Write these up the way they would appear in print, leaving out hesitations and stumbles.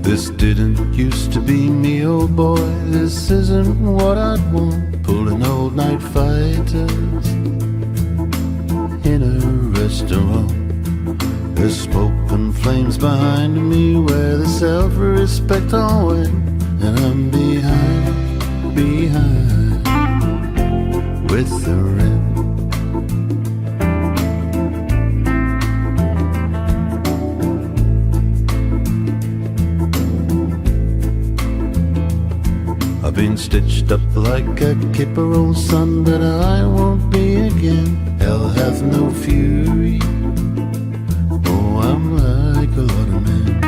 This didn't used to be me, oh boy, this isn't what I'd want. Pulling all-night fighters in a restaurant. There's smoke and flames behind me where the self-respect all went. And I'm behind with the rent. I've been stitched up like a kipper, old son, but I won't be again. Hell hath no fury. Oh, I'm like a lot of men.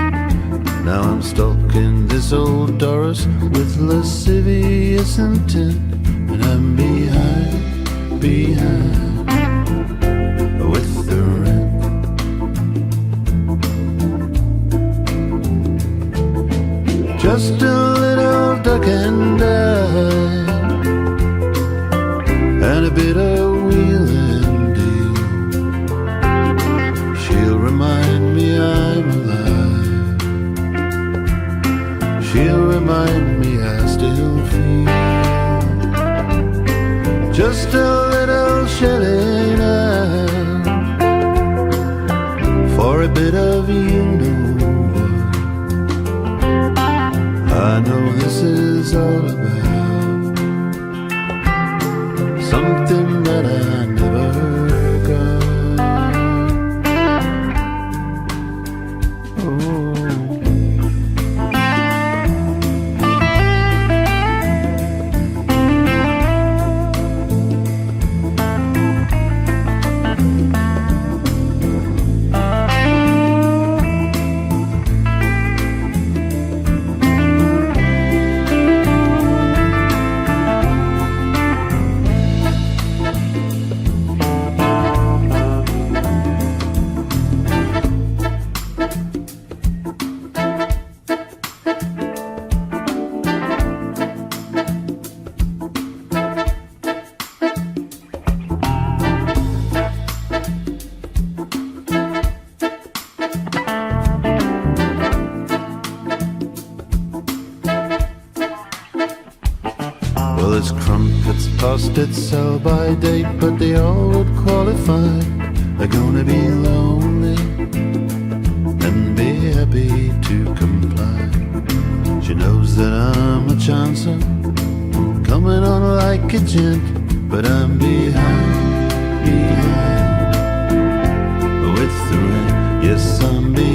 Now I'm stalking this old Doris with lascivious intent. And I'm behind with the rent. Just a little duck and dive and a bit of wheel and deal. She'll remind me I'm alive. She'll remind me I still feel. Just a little shelling out for a bit of you know. I know this is all about something that I never got. Well, it's crumpets past its sell-by date, but they all would qualify. They're gonna be lonely and be happy to comply. She knows that I'm a chancer, coming on like a gent, but I'm behind with the rent. Yes, I'm behind